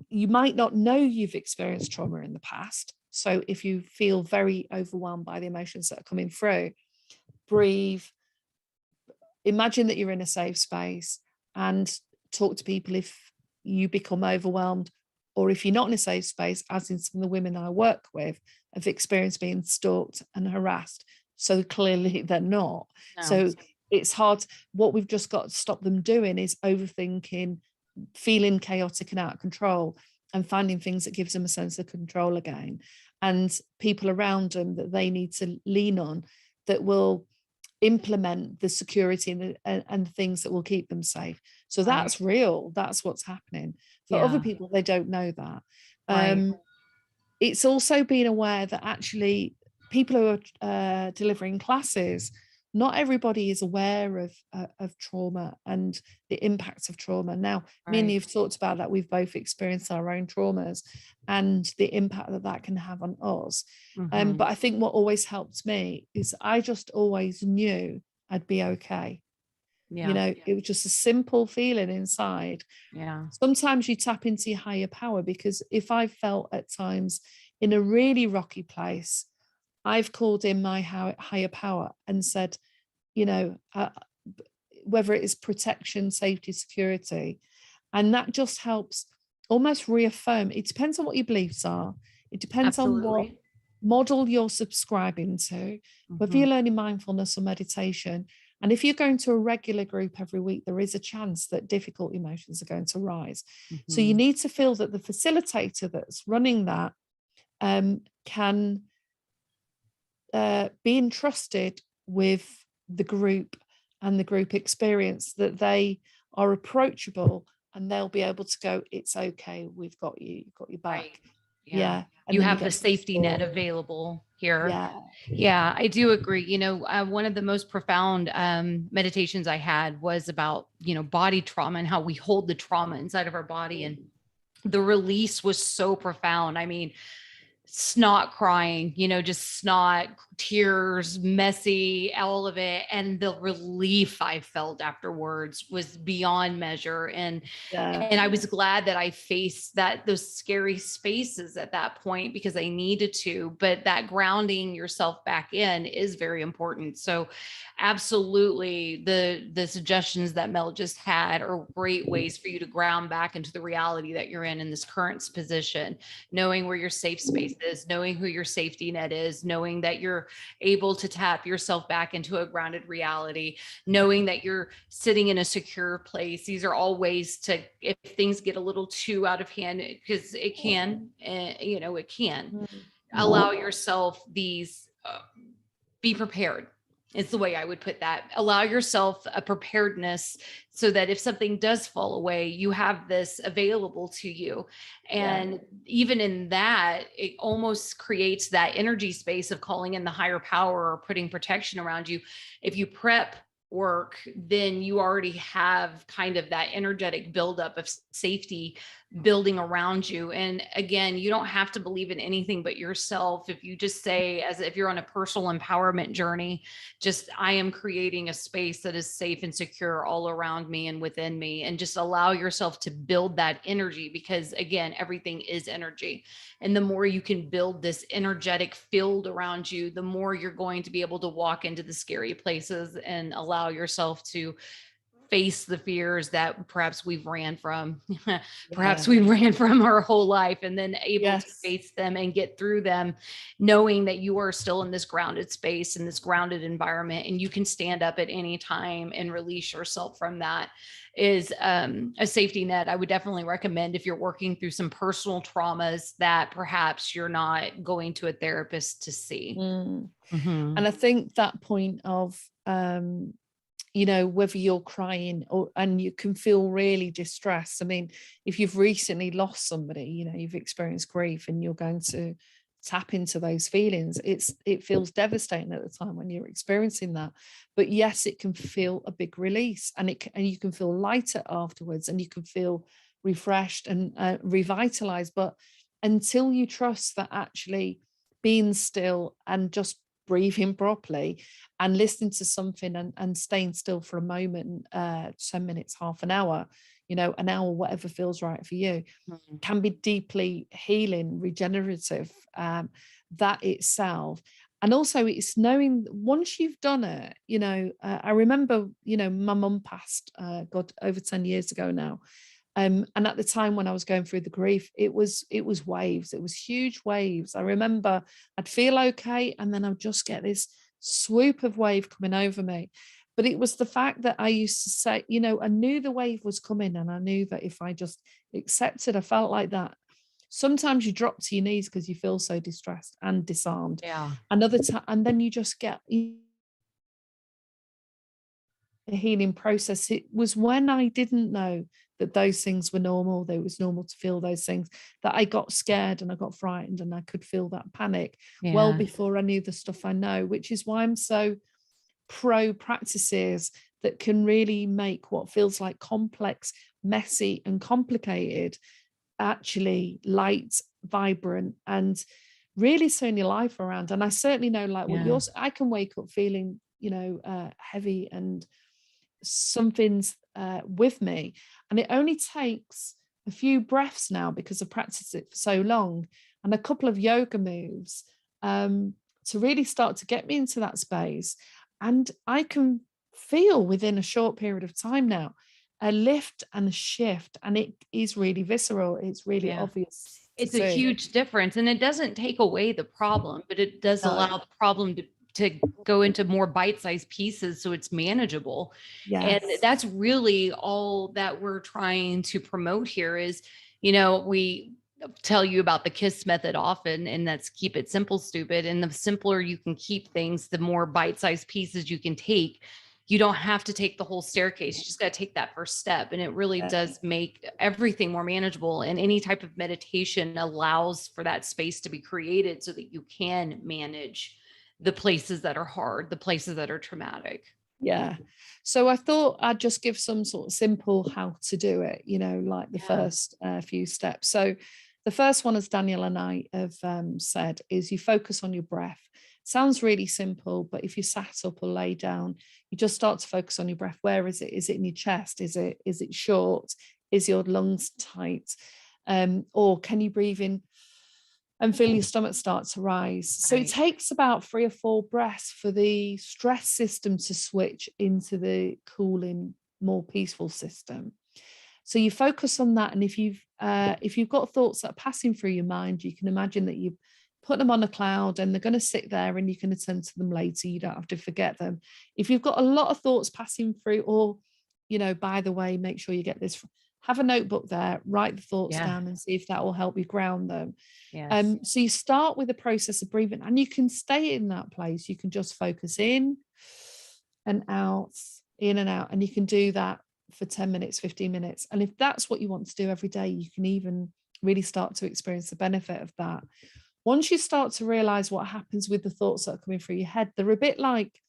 you might not know you've experienced trauma in the past. So, if you feel very overwhelmed by the emotions that are coming through, breathe, imagine that you're in a safe space and talk to people if you become overwhelmed, or if you're not in a safe space, as in some of the women I work with have experienced being stalked and harassed. So clearly they're not. No. So it's hard. What we've just got to stop them doing is overthinking, feeling chaotic and out of control, and finding things that gives them a sense of control again, and people around them that they need to lean on that will implement the security and things that will keep them safe. So Right. that's real. That's what's happening. For other people, they don't know that. Right. It's also being aware that actually people who are delivering classes, not everybody is aware of trauma and the impacts of trauma. Now, me and Right. you've talked about that. We've both experienced our own traumas and the impact that that can have on us. Mhm. But I think what always helped me is I just always knew I'd be okay. Yeah. It was just a simple feeling inside. Yeah. Sometimes you tap into your higher power, because if I felt at times in a really rocky place, I've called in my higher power and said, whether it is protection, safety, security, and that just helps almost reaffirm. It depends on what your beliefs are. It depends on what Absolutely. model you're subscribing to, whether you're Mhm. learning mindfulness or meditation. And if you're going to a regular group every week, there is a chance that difficult emotions are going to rise. So you Mhm. need to feel that the facilitator that's running that can be entrusted with the group and the group experience, that they are approachable and they'll be able to go, it's okay, we've got your back. Right. Yeah. Yeah. And You then you have the get some safety net support. available here. Yeah. Yeah, I do agree. One of the most profound meditations I had was about, body trauma and how we hold the trauma inside of our body. And the release was so profound. I mean, snot crying, just snot, tears, messy, all of it. And the relief I felt afterwards was beyond measure. Yeah. And I was glad that I faced those scary spaces at that point, because I needed to. But that grounding yourself back in is very important. So absolutely, the suggestions that Mel just had are great ways for you to ground back into the reality that you're in this current position, knowing where your safe space is, knowing who your safety net is, knowing that you're able to tap yourself back into a grounded reality, knowing that you're sitting in a secure place. These are all ways to, if things get a little too out of hand, because it can, it can, allow yourself these, be prepared. Is the way I would put that. Allow yourself a preparedness so that if something does fall away, you have this available to you. And even in that, it almost creates that energy space of calling in the higher power or putting protection around you. If you prep work, then you already have kind of that energetic buildup of safety building around you. And again, you don't have to believe in anything but yourself. If you just say, as if you're on a personal empowerment journey, just I am creating a space that is safe and secure all around me and within me, and just allow yourself to build that energy, because again, everything is energy. And the more you can build this energetic field around you, the more you're going to be able to walk into the scary places and allow yourself to face the fears that perhaps we've ran from. Perhaps Yeah. we ran from our whole life, and then able to Yes. face them and get through them, knowing that you are still in this grounded space, in this grounded environment, and you can stand up at any time and release yourself from that, is a safety net. I would definitely recommend, if you're working through some personal traumas, that perhaps you're not going to a therapist to see. Mm. Mhm. And I think that point of, whether you're crying or and you can feel really distressed. I mean, if you've recently lost somebody, you've experienced grief and you're going to tap into those feelings. It feels devastating at the time when you're experiencing that. But yes, it can feel a big release, and and you can feel lighter afterwards, and you can feel refreshed and revitalized. But until you trust that actually being still and just breathing properly and listening to something and staying still for a moment, 10 minutes, half an hour, an hour, whatever feels right for you, Mhm. can be deeply healing, regenerative, that itself. And also it's knowing once you've done it, I remember, my mum passed, God, over 10 years ago now. And at the time when I was going through the grief, it was waves. It was huge waves. I remember I'd feel okay, and then I'd just get this swoop of wave coming over me. But it was the fact that I used to say, I knew the wave was coming, and I knew that if I just accepted, I felt like that. Sometimes you drop to your knees because you feel so distressed and disarmed. Yeah. Another time, and then you just get the healing process. It was when I didn't know that those things were normal, that it was normal to feel those things, that I got scared and I got frightened and I could feel that panic well Yeah. before I knew the stuff I know, which is why I'm so pro practices that can really make what feels like complex, messy, and complicated actually light, vibrant, and really turn your life around. And I certainly know, like what Yeah. yours, I can wake up feeling, heavy and something's with me. And it only takes a few breaths now because I've practiced it for so long and a couple of yoga moves, to really start to get me into that space. And I can feel within a short period of time now a lift and a shift. And it is really visceral. It's really Yeah. obvious to It's a see. huge difference, and it doesn't take away the problem, but it does No. allow the problem to go into more bite-sized pieces so it's manageable. And Yes. that's really all that we're trying to promote here is, we tell you about the KISS method often, and that's keep it simple, stupid. And the simpler you can keep things, the more bite-sized pieces you can take. You don't have to take the whole staircase. You just got to take that first step. And it really Yeah. does make everything more manageable. And any type of meditation allows for that space to be created so that you can manage the places that are hard, the places that are traumatic. Yeah. So I thought I'd just give some sort of simple how to do it, like the Yeah. first few steps. So the first one, as Danielle and I have said, is you focus on your breath. Sounds really simple, but if you sat up or lay down, you just start to focus on your breath. Where is it? Is it in your chest? Is it short? Is your lungs tight? Or can you breathe in and feel your stomach start to rise? So it Right. takes about 3 or 4 breaths for the stress system to switch into the cooling, more peaceful system. So you focus on that, and if you've got thoughts that are passing through your mind, you can imagine that you put them on a cloud and they're going to sit there and you can attend to them later. You don't have to forget them. If you've got a lot of thoughts passing through, or by the way, make sure you get this, have a notebook there, write the thoughts Yeah. down and see if that will help you ground them. Yes. So you start with the process of breathing, and you can stay in that place. You can just focus and out, in and out, and you can do that for 10 minutes, 15 minutes. And if that's what you want to do every day, you can even really start to experience the benefit of that. Once you start to realize what happens with the thoughts that are coming through your head, they're a bit like,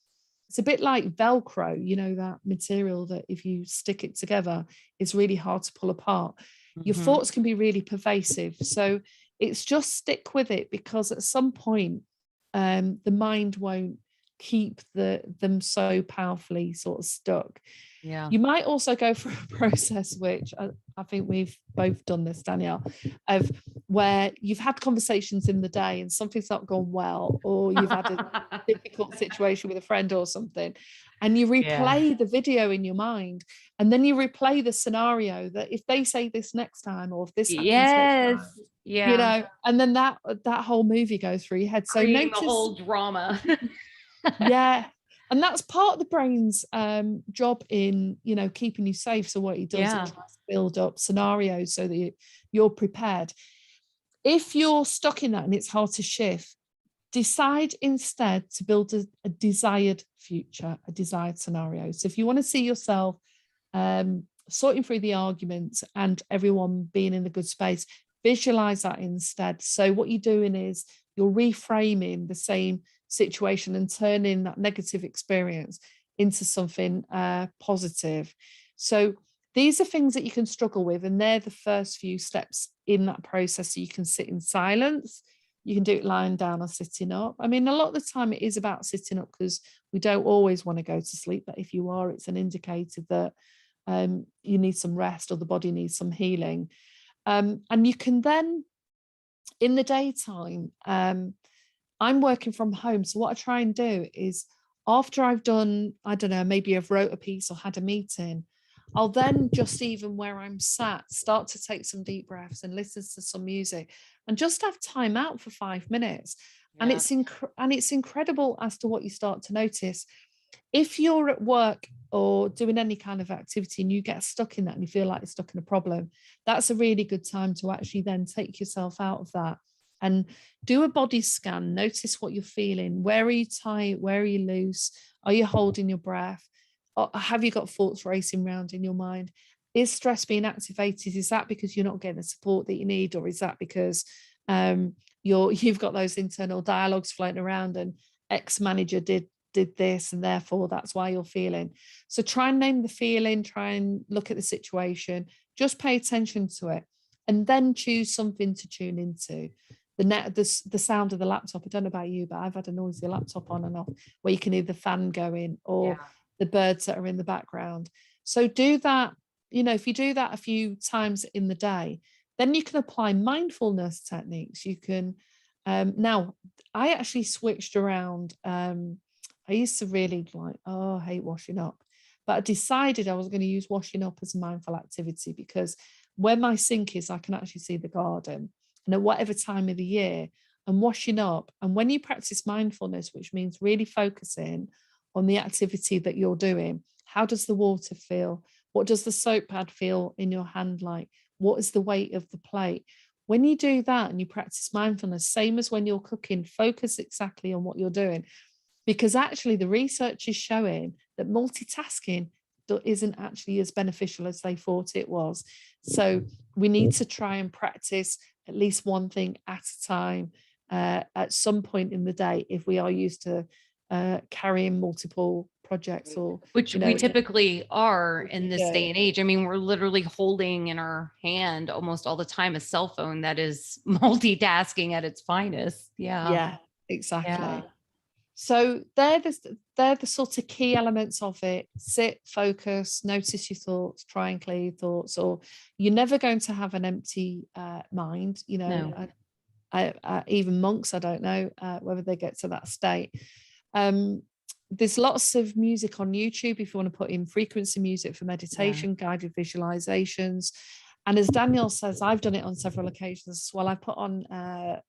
it's a bit like Velcro, that material that if you stick it together, it's really hard to pull apart. Your Mhm. thoughts can be really pervasive. So it's just stick with it, because at some point, the mind won't keep them so powerfully sort of stuck. Yeah. You might also go through a process, which I think we've both done this, Danielle, of where you've had conversations in the day and something's not gone well, or you've had a difficult situation with a friend or something, and you Yeah. replay the video in your mind, and then you replay the scenario that if they say this next time, or if this happens next time, Yes. Yeah. and then that whole movie goes through your head. So Creating the notice, whole drama. yeah. And that's part of the brain's job in, keeping you safe. So what he does, it Yeah. tries to build up scenarios so that you're prepared. If you're stuck in that and it's hard to shift, decide instead to build a desired future, a desired scenario. So if you want to see yourself sorting through the arguments and everyone being in a good space, visualize that instead. So what you're doing is you're reframing the same situation and turning that negative experience into something positive. So these are things that you can struggle with, and they're the first few steps in that process. So you can sit in silence, you can do it lying down or sitting up. I mean, a lot of the time it is about sitting up, because we don't always want to go to sleep, but if you are, it's an indicator that you need some rest, or the body needs some healing. And you can then, in the daytime, I'm working from home. So what I try and do is, after I've done, I don't know, maybe I've wrote a piece or had a meeting, I'll then just, even where I'm sat, start to take some deep breaths and listen to some music and just have time out for 5 minutes. And Yeah. it's incredible as to what you start to notice. If you're at work or doing any kind of activity and you get stuck in that and you feel like you're stuck in a problem, that's a really good time to actually then take yourself out of that and do a body scan. Notice what you're feeling. Where are you tight? Where are you loose? Are you holding your breath? Or have you got thoughts racing around in your mind? Is stress being activated? Is that because you're not getting the support that you need, or is that because you've got those internal dialogues floating around, and X manager did this, and therefore that's why you're feeling? So try and name the feeling, try and look at the situation, just pay attention to it, and then choose something to tune into. The sound of the laptop, I don't know about you, but I've had a noisy laptop on and off, where you can hear the fan going or Yeah. the birds that are in the background. So do that. If you do that a few times in the day, then you can apply mindfulness techniques. You can now, I actually switched around. I used to really like, oh, I hate washing up. But I decided I was going to use washing up as a mindful activity, because where my sink is, I can actually see the garden. And at whatever time of the year, I'm washing up. And when you practice mindfulness, which means really focusing on the activity that you're doing, how does the water feel? What does the soap pad feel in your hand like? What is the weight of the plate? When you do that and you practice mindfulness, same as when you're cooking, focus exactly on what you're doing, because actually the research is showing that multitasking isn't actually as beneficial as they thought it was. So we need to try and practice at least one thing at a time at some point in the day, if we are used to carrying multiple projects, or Which we typically are which in we this day do. and age. I mean, we're literally holding in our hand almost all the time a cell phone that is multitasking at its finest. Yeah. Yeah, Yeah. exactly. So they're the sort of key elements of it. Sit, focus, notice your thoughts, try and clear your thoughts, or you're never going to have an empty mind. No. Even monks, I don't know whether they get to that state. Um, there's lots of music on YouTube if you want to put in frequency music for Yeah. meditation, guided visualizations. And as Danielle says, I've done it on several occasions as well. I put on, I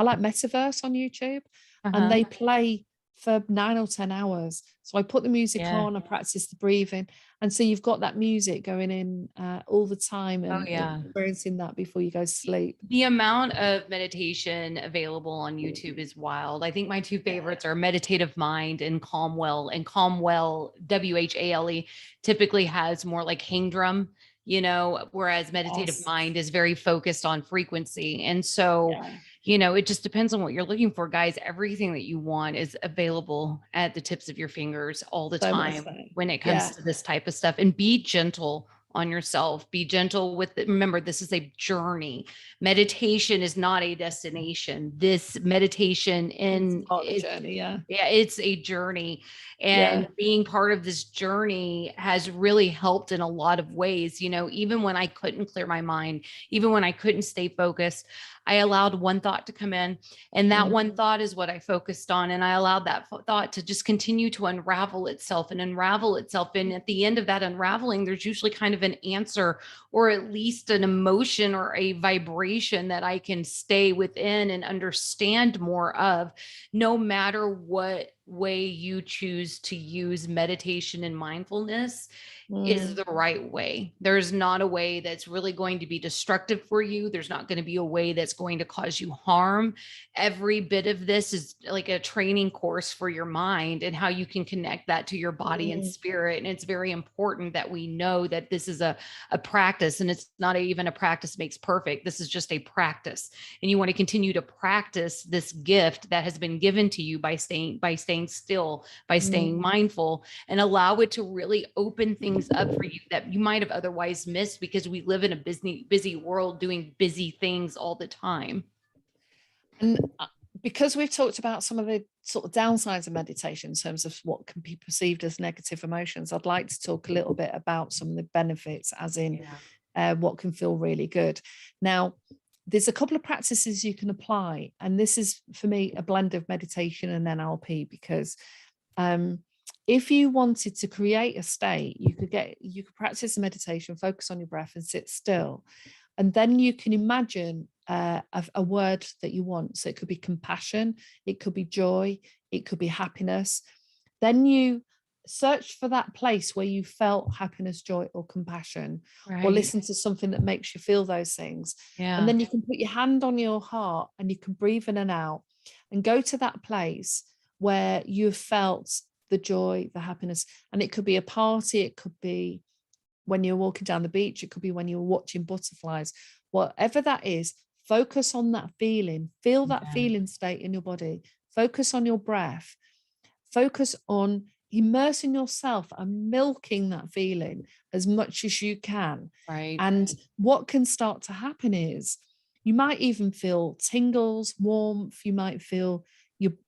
like Metaverse on YouTube, and Uh-huh. they play for 9 or 10 hours. So I put the music Yeah. on, I practice the breathing. And so you've got that music going in all the time, Oh, and yeah. experiencing that before you go to sleep. The amount of meditation available on YouTube is wild. I think my two favorites are Meditative Mind and Calm Well. And Calm Well, WHALE, typically has more like hang drum, whereas Meditative Yes. Mind is very focused on frequency. And so, Yeah. it just depends on what you're looking for, guys. Everything that you want is available at the tips of your fingers all the So much time so. when it Yeah. comes to this type of stuff. And be gentle on yourself. Be gentle with it. Remember, this is a journey. Meditation is not a destination. This meditation It's in part of the it, journey. Yeah. yeah, it's a journey. Yeah. And being part of this journey has really helped in a lot of ways. Even when I couldn't clear my mind, even when I couldn't stay focused, I allowed one thought to come in. And that one thought is what I focused on. And I allowed that thought to just continue to unravel itself and unravel itself. And at the end of that unraveling, there's usually kind of an answer, or at least an emotion or a vibration that I can stay within and understand more of, no matter what way you choose to use meditation and mindfulness is the right way. There's not a way that's really going to be destructive for you. There's not going to be a way that's going to cause you harm. Every bit of this is like a training course for your mind and how you can connect that to your body and spirit. And it's very important that we know that this is a practice, and it's not even a practice makes perfect. This is just a practice. And you want to continue to practice this gift that has been given to you by staying still, by staying mindful, and allow it to really open things up for you that you might have otherwise missed, because we live in a busy world doing busy things all the time. And because we've talked about some of the sort of downsides of meditation in terms of what can be perceived as negative emotions, I'd like to talk a little bit about some of the benefits, as in what can feel really good. Now, there's a couple of practices you can apply, and this is for me a blend of meditation and NLP, because if you wanted to create a state, you could practice a meditation, focus on your breath and sit still. And then you can imagine a word that you want. So it could be compassion, it could be joy, it could be happiness. Then you search for that place where you felt happiness, joy, or compassion, or listen to something that makes you feel those things. And then you can put your hand on your heart and you can breathe in and out and go to that place where you've felt the joy, the happiness. And it could be a party, it could be when you're walking down the beach, it could be when you're watching butterflies, whatever that is. Focus on that feeling, feel that feeling state in your body, focus on your breath, focus on immersing yourself and milking that feeling as much as you can. And what can start to happen is you might even feel tingles, warmth, you might feel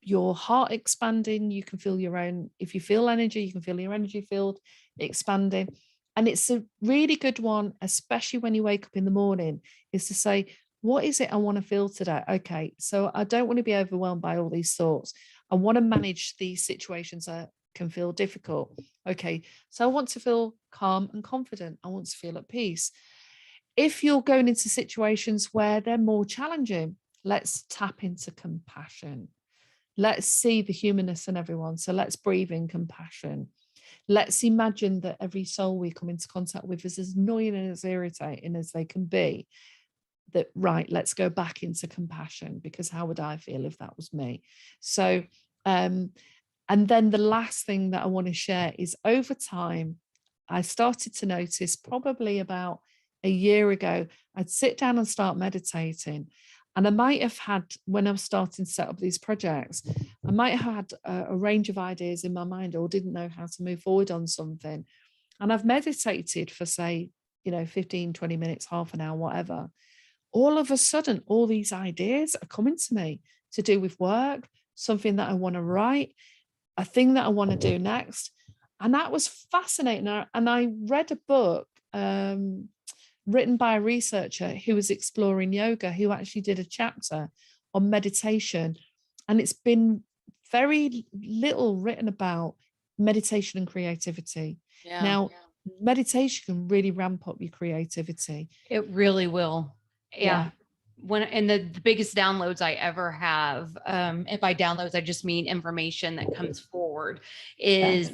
your heart expanding, you can feel your own, if you feel energy, you can feel your energy field expanding. And it's a really good one, especially when you wake up in the morning, is to say, what is it I want to feel today? Okay, so I don't want to be overwhelmed by all these thoughts. I want to manage these situations that can feel difficult. Okay, so I want to feel calm and confident. I want to feel at peace. If you're going into situations where they're more challenging, let's tap into compassion. Let's see the humanness in everyone. So let's breathe in compassion. Let's imagine that every soul we come into contact with is as annoying and as irritating as they can be. That, right, let's go back into compassion, because how would I feel if that was me? So, and then the last thing that I want to share is, over time, I started to notice, probably about a year ago, I'd sit down and start meditating. And I might have had, when I was starting to set up these projects, I might have had a range of ideas in my mind, or didn't know how to move forward on something. And I've meditated for, say, 15, 20 minutes, half an hour, whatever. All of a sudden, all these ideas are coming to me to do with work, something that I want to write, a thing that I want to do next. And that was fascinating. And I read a book written by a researcher who was exploring yoga, who actually did a chapter on meditation. And it's been very little written about meditation and creativity. Now, meditation can really ramp up your creativity. It really will. Yeah. And the biggest downloads I ever have, and by downloads, I just mean information that comes forward, is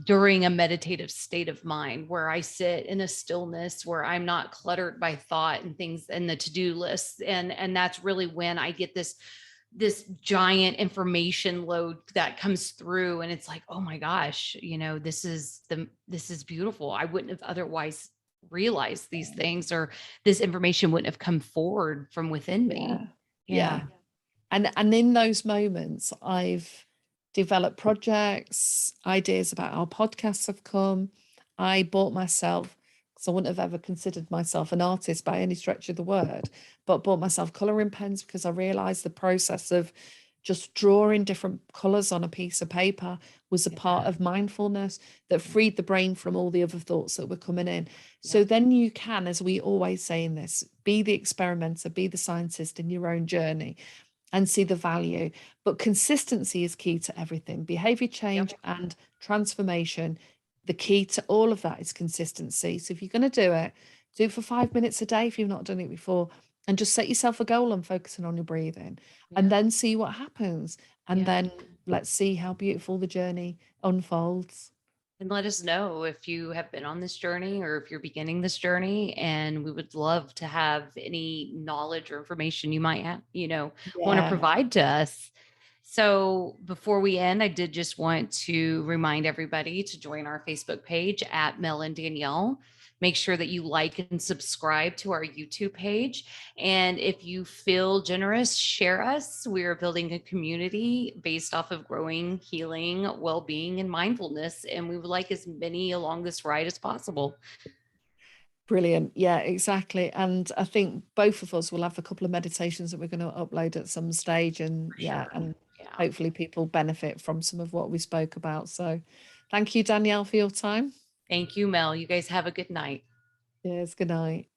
during a meditative state of mind, where I sit in a stillness, where I'm not cluttered by thought and things and the to-do lists. And that's really when I get this giant information load that comes through. And it's like, oh my gosh, this is beautiful. I wouldn't have otherwise realized these things, or this information wouldn't have come forward from within me. And in those moments, I've developed projects, ideas about our podcasts have come. I bought myself, because I wouldn't have ever considered myself an artist by any stretch of the word, but bought myself colouring pens because I realised the process of just drawing different colours on a piece of paper was a part Yeah. of mindfulness that freed the brain from all the other thoughts that were coming in. So Yep. then you can, as we always say in this, be the experimenter, be the scientist in your own journey and see the value. But consistency is key to everything. Behavior Yep. change and transformation, the key to all of that is consistency. So if you're going to do it for 5 minutes a day if you've not done it before, and just set yourself a goal on focusing on your breathing and Yeah. then see what happens. And Yeah. then let's see how beautiful the journey unfolds. And let us know if you have been on this journey or if you're beginning this journey. And we would love to have any knowledge or information you might have, want to Yeah. provide to us. So before we end, I did just want to remind everybody to join our Facebook page at Mel and Danielle. Make sure that you like and subscribe to our YouTube page. And if you feel generous, share us. We are building a community based off of growing, healing, well being, and mindfulness. And we would like as many along this ride as possible. Brilliant. Yeah, exactly. And I think both of us will have a couple of meditations that we're going to upload at some stage. And For yeah, sure. and Yeah. hopefully people benefit from some of what we spoke about. So thank you, Danielle, for your time. Thank you, Mel. You guys have a good night. Yes, good night.